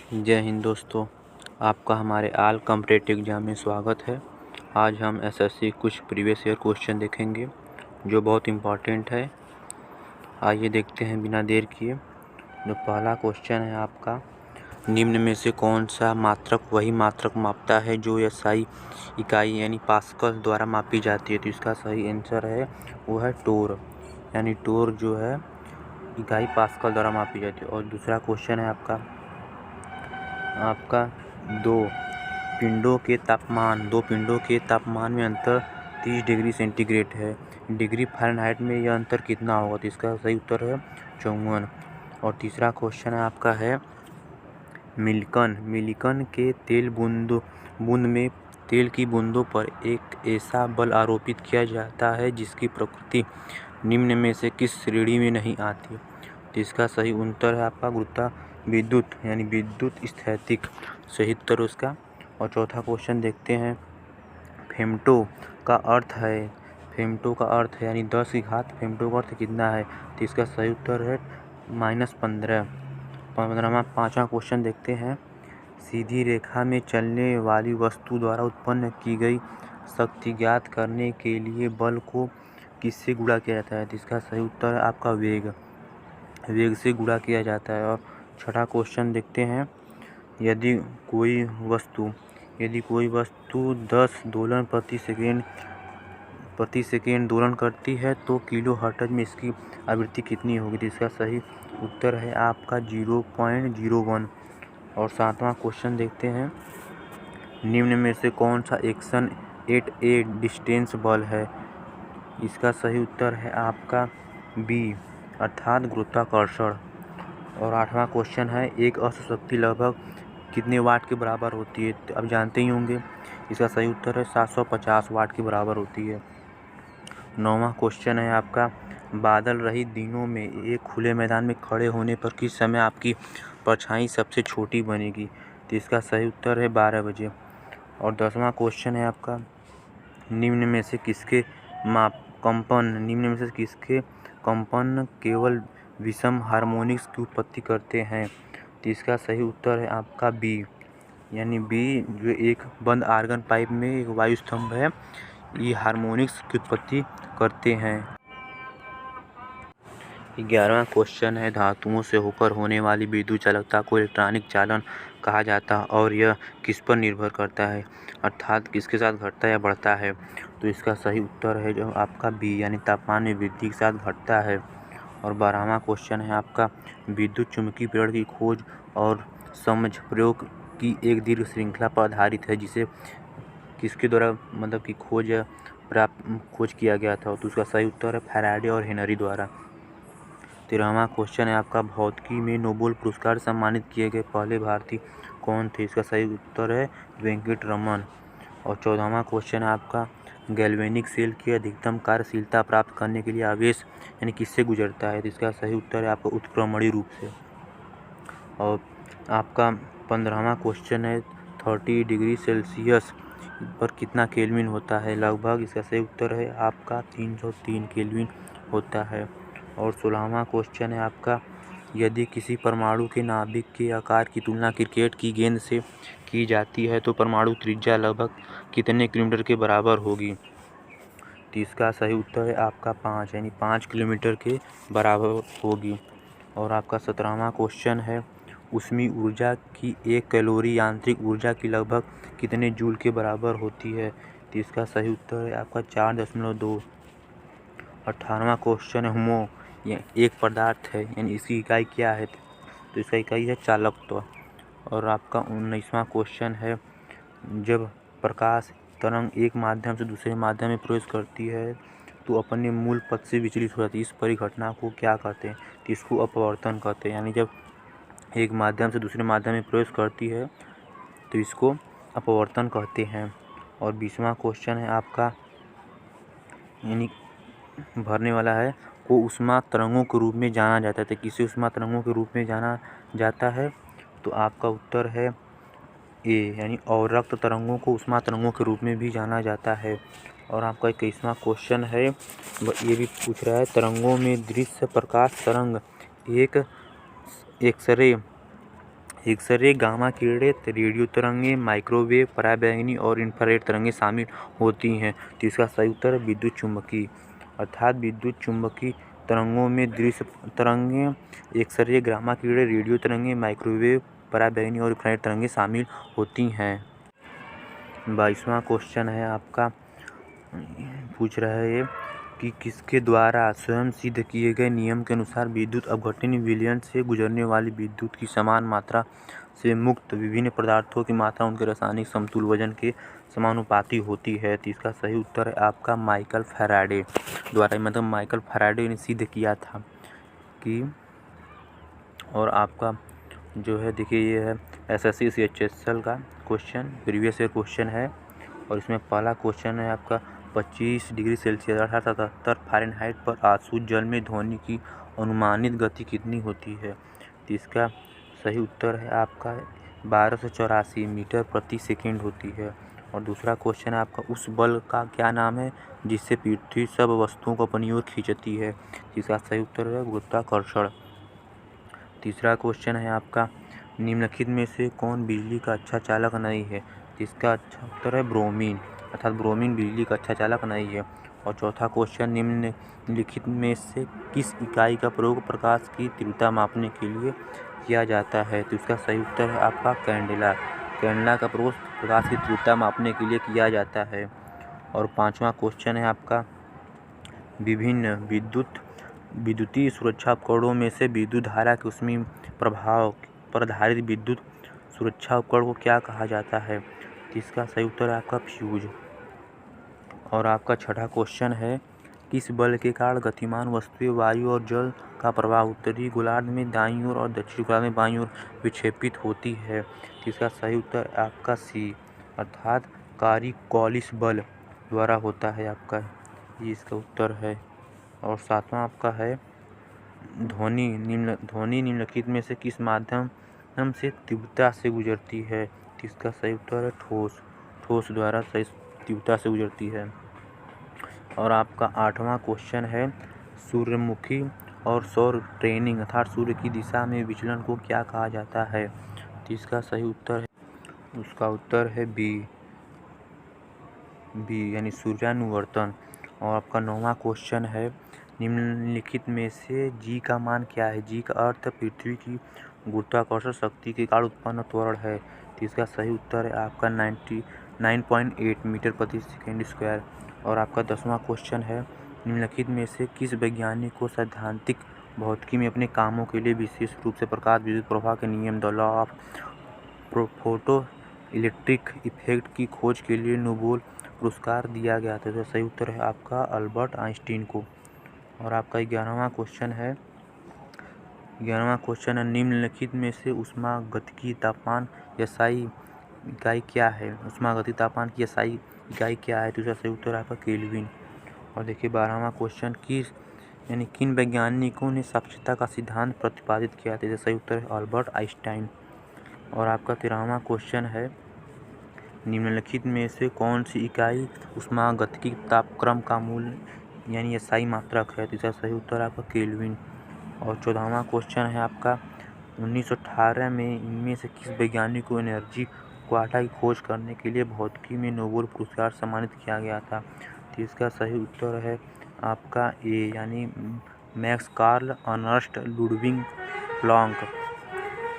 जय हिंद दोस्तों, आपका हमारे ऑल कॉम्पिटिटिव एग्ज़ाम में स्वागत है। आज हम एसएससी कुछ प्रीवियस ईयर क्वेश्चन देखेंगे जो बहुत इम्पॉर्टेंट है। आइए देखते हैं बिना देर किए। जो पहला क्वेश्चन है आपका, निम्न में से कौन सा मात्रक वही मात्रक मापता है जो एसआई इकाई यानी पास्कल द्वारा मापी जाती है। तो इसका सही आंसर है वो है टोर, यानी टोर जो है इकाई पास्कल द्वारा मापी जाती है। और दूसरा क्वेश्चन है आपका दो पिंडों के तापमान में अंतर 30 डिग्री सेंटीग्रेड है। डिग्री फ़ारेनहाइट में यह अंतर कितना होगा। तो इसका सही उत्तर है 54। और तीसरा क्वेश्चन है आपका है मिल्टन के तेल बूंद में तेल की बूंदों पर एक ऐसा बल आरोपित किया जाता है जिसकी प्रकृति निम्न में से किस श्रेणी में नहीं आती। तो इसका सही उत्तर है आपका विद्युत यानी विद्युत स्थैतिक, सही उत्तर उसका। और चौथा क्वेश्चन देखते हैं, फेम्टो का अर्थ है यानी 10 की घात फेम्टो का अर्थ कितना है। तो इसका सही उत्तर है -15। पाँचवा क्वेश्चन देखते हैं, सीधी रेखा में चलने वाली वस्तु द्वारा उत्पन्न की गई शक्ति ज्ञात करने के लिए बल को किससे गुणा किया जाता है। तो इसका सही उत्तर है आपका वेग से गुणा किया जाता है। और छठा क्वेश्चन देखते हैं, यदि कोई वस्तु 10 दोलन प्रति सेकेंड दोलन करती है तो किलो हर्ट्ज में इसकी आवृत्ति कितनी होगी। तो इसका सही उत्तर है आपका 0.01। और सातवां क्वेश्चन देखते हैं, निम्न में से कौन सा एक्शन एट ए डिस्टेंस बल है। इसका सही उत्तर है आपका बी अर्थात गुरुत्वाकर्षण। और आठवां क्वेश्चन है, एक औसत शक्ति लगभग कितने वाट के बराबर होती है। तो आप जानते ही होंगे, इसका सही उत्तर है 750 वाट के बराबर होती है। नौवां क्वेश्चन है आपका, बादल रहित दिनों में एक खुले मैदान में खड़े होने पर किस समय आपकी परछाई सबसे छोटी बनेगी। तो इसका सही उत्तर है 12 बजे। और 10वां क्वेश्चन है आपका, निम्न में से किसके कंपन केवल विषम हार्मोनिक्स की उत्पत्ति करते हैं। तो इसका सही उत्तर है आपका बी, यानी बी जो एक बंद आर्गन पाइप में एक वायु स्तंभ है, ये हार्मोनिक्स की उत्पत्ति करते हैं। 11वां क्वेश्चन है, धातुओं से होकर होने वाली विद्युत चालकता को इलेक्ट्रॉनिक चालन कहा जाता है और यह किस पर निर्भर करता है, अर्थात किसके साथ घटता या बढ़ता है। तो इसका सही उत्तर है जो आपका बी, यानी तापमान में वृद्धि के साथ घटता है। और 12वां क्वेश्चन है आपका, विद्युत चुम्बकीय प्रेरण की खोज और समझ प्रयोग की एक दीर्घ श्रृंखला पर आधारित है, जिसे किसके द्वारा मतलब कि खोज किया गया था। तो उसका सही उत्तर है फैराडे और हेनरी द्वारा। 13वां क्वेश्चन है आपका, भौतिकी में नोबेल पुरस्कार सम्मानित किए गए पहले भारतीय कौन थे। इसका सही उत्तर है वेंकट रमन। और 14वां क्वेश्चन है आपका, गैल्वेनिक सेल की अधिकतम कार्यशीलता प्राप्त करने के लिए आवेश यानी किससे गुजरता है। तो इसका सही उत्तर है आपका उत्क्रमणीय रूप से। और आपका 15वां क्वेश्चन है, 30 डिग्री सेल्सियस पर कितना केल्विन होता है लगभग। इसका सही उत्तर है आपका 303 केल्विन होता है। और 16वां क्वेश्चन है आपका, यदि किसी परमाणु के नाभिक के आकार की तुलना क्रिकेट की गेंद से की जाती है तो परमाणु त्रिज्या लगभग कितने किलोमीटर के बराबर होगी। तो इसका सही उत्तर है आपका 5, यानी 5 किलोमीटर के बराबर होगी। और आपका 17वां क्वेश्चन है, ऊष्मीय ऊर्जा की 1 कैलोरी यांत्रिक ऊर्जा की लगभग कितने जूल के बराबर होती है। तो इसका सही उत्तर है आपका 4.2। 18वां क्वेश्चन है, हुमो ये एक पदार्थ है यानी इसकी इकाई क्या है। तो इसका इकाई है चालकत्व। और आपका 19वां क्वेश्चन है, जब प्रकाश तरंग एक माध्यम से दूसरे माध्यम में प्रवेश करती है तो अपने मूल पथ से विचलित हो जाती है, इस परिघटना को क्या कहते हैं। तो इसको अपवर्तन कहते हैं, यानी जब एक माध्यम से दूसरे माध्यम में प्रवेश करती है तो इसको अपवर्तन कहते हैं। और 20वां क्वेश्चन है आपका, यानी भरने वाला है, को ऊष्मा तरंगों के रूप में जाना जाता है। तो किसे ऊष्मा तरंगों के रूप में जाना जाता है। तो आपका उत्तर है ए, यानी अवरक्त तरंगों को ऊष्मा तरंगों के रूप में भी जाना जाता है। और आपका 21वां क्वेश्चन है, ये भी पूछ रहा है, तरंगों में दृश्य प्रकाश तरंग एक एक्सरे एक्सरे, गामा किरणें, रेडियो तरंगें, माइक्रोवेव, पराबैंगनी और इंफ्रारेड तरंगें शामिल होती हैं। तो इसका सही उत्तर है विद्युत चुम्बकीय। अर्थात विद्युत चुम्बकीय तरंगों में दृश्य तरंगें, एक्सरे, गामा किरणें, रेडियो तरंगें, माइक्रोवेव, पराबैंगनी और इंफ्रारेड तरंगें शामिल होती हैं। 22वां क्वेश्चन है आपका, पूछ रहा है कि किसके द्वारा स्वयं सिद्ध किए गए नियम के अनुसार विद्युत अपघटन विलयन से गुजरने वाली विद्युत की समान मात्रा से मुक्त विभिन्न पदार्थों की मात्रा उनके रासायनिक समतुल्य वजन के समानुपाती होती है। तो इसका सही उत्तर है आपका माइकल फैराडे द्वारा, मतलब माइकल फैराडे ने सिद्ध किया था कि। और आपका जो है देखिए, ये है SSC CHSL का क्वेश्चन, प्रीवियस ईयर क्वेश्चन है। और इसमें पहला क्वेश्चन है आपका 25 डिग्री सेल्सियस अर्थात 77 फ़ारेनहाइट पर आसुत जल में ध्वनि की अनुमानित गति कितनी होती है। तो इसका सही उत्तर है आपका 1284 मीटर प्रति सेकंड होती है। और दूसरा क्वेश्चन है आपका, उस बल का क्या नाम है जिससे पृथ्वी सब वस्तुओं को अपनी ओर खींचती है। इसका सही उत्तर है गुरुत्वाकर्षण। तीसरा क्वेश्चन है आपका, निम्नलिखित में से कौन बिजली का अच्छा चालक नहीं है। इसका अच्छा उत्तर है ब्रोमीन, अर्थात ब्रोमीन बिजली का अच्छा चालक नहीं है। और चौथा क्वेश्चन, निम्नलिखित में से किस इकाई का प्रयोग प्रकाश की तीव्रता मापने के लिए किया जाता है। तो इसका सही उत्तर है आपका कैंडेला। कैंडेला का प्रयोग प्रकाश की तीव्रता मापने के लिए किया जाता है। और पाँचवा क्वेश्चन है आपका, विभिन्न विद्युतीय सुरक्षा उपकरणों में से विद्युत धारा के ऊष्मीय प्रभाव पर आधारित विद्युत सुरक्षा उपकरण को क्या कहा जाता है। इसका सही उत्तर है आपका फ्यूज। और आपका छठा क्वेश्चन है, किस बल के कारण गतिमान वस्तुएं वायु और जल का प्रवाह उत्तरी गोलार्ध में दाईं ओर और दक्षिणी गोलार्ध में बाईं ओर विक्षेपित होती है। इसका सही उत्तर आपका सी, अर्थात कॉरियोलिस बल द्वारा होता है आपका, ये इसका उत्तर है। और सातवां आपका है, ध्वनि निम्नलिखित में से किस माध्यम से तीव्रता से गुजरती है। इसका सही उत्तर है ठोस द्वारा सही तीव्रता से गुजरती है। और आपका आठवां क्वेश्चन है, सूर्यमुखी और सौर ट्रेनिंग अर्थात सूर्य की दिशा में विचलन को क्या कहा जाता है। तो इसका सही उत्तर है, उसका उत्तर है बी यानी सूर्यानुवर्तन। और आपका 9वां क्वेश्चन है, निम्नलिखित में से जी का मान क्या है। जी का अर्थ पृथ्वी की गुरुत्वाकर्षण शक्ति के कारण उत्पन्न त्वरण है। तो इसका सही उत्तर है आपका 99.8 मीटर प्रति सेकंड स्क्वायर। और आपका 10वां क्वेश्चन है, निम्नलिखित में से किस वैज्ञानिक को सैद्धांतिक भौतिकी में अपने कामों के लिए विशेष रूप से प्रकाश विद्युत प्रवाह के नियम, the law of photo electric effect की खोज के लिए नोबेल पुरस्कार दिया गया था। तो सही उत्तर है आपका अल्बर्ट आइंस्टीन को। और आपका 11वां क्वेश्चन है, निम्नलिखित में से ऊष्मागतिकी तापमान या SI इकाई क्या है। ऊष्मागतिकी तापमान की SI इकाई क्या है। तो इसका सही उत्तर है आपका केल्विन। और देखिए 12वां क्वेश्चन, किन वैज्ञानिकों ने सापेक्षता का सिद्धांत प्रतिपादित किया था। सही उत्तर है अल्बर्ट आइंस्टाइन। और आपका 13वां क्वेश्चन है, निम्नलिखित में से कौन सी इकाई ऊष्मागतिकी तापक्रम का मूल यानी SI मात्रक है। तो इसका सही उत्तर आपका केल्विन। और 14वां क्वेश्चन है आपका, 1918 में इनमें से किस वैज्ञानिक को एनर्जी क्वांटा की खोज करने के लिए भौतिकी में नोबेल पुरस्कार सम्मानित किया गया था। तो इसका सही उत्तर है आपका ए यानी Max Karl Ernst Ludwig Planck,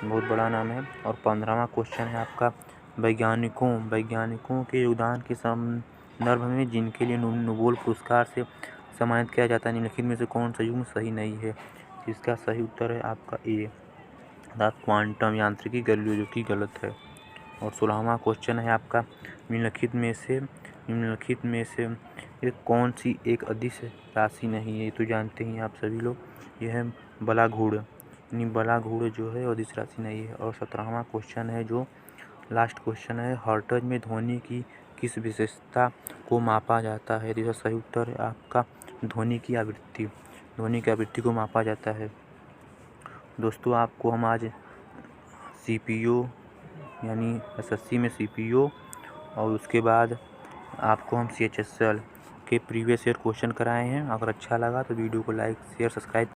बहुत बड़ा नाम है। और 15वां क्वेश्चन है आपका, वैज्ञानिकों के योगदान के संदर्भ में जिनके लिए नोबेल पुरस्कार से सम्मानित किया जाता है, निम्नलिखित में से कौन सा युग्म सही नहीं है। इसका सही उत्तर है आपका ए अर्थात क्वांटम यांत्रिकी गैलीलियो, जो कि गलत है। और 16वां क्वेश्चन है आपका, निम्नलिखित में से एक कौन सी एक अदिश राशि नहीं है। ये तो जानते ही आप सभी लोग, यह है बलाघूड़, यानी बलाघूड़ जो है अदिश राशि नहीं है। और 17वां क्वेश्चन है जो लास्ट क्वेश्चन है, हर्ट्ज में ध्वनि की किस विशेषता को मापा जाता है। इसका सही उत्तर है आपका ध्वनि की आवृत्ति को मापा जाता है। दोस्तों आपको हम आज CPO यानी SSC में CPO और उसके बाद आपको हम CHSL के प्रीवियस ईयर क्वेश्चन कराए हैं। अगर अच्छा लगा तो वीडियो को लाइक शेयर सब्सक्राइब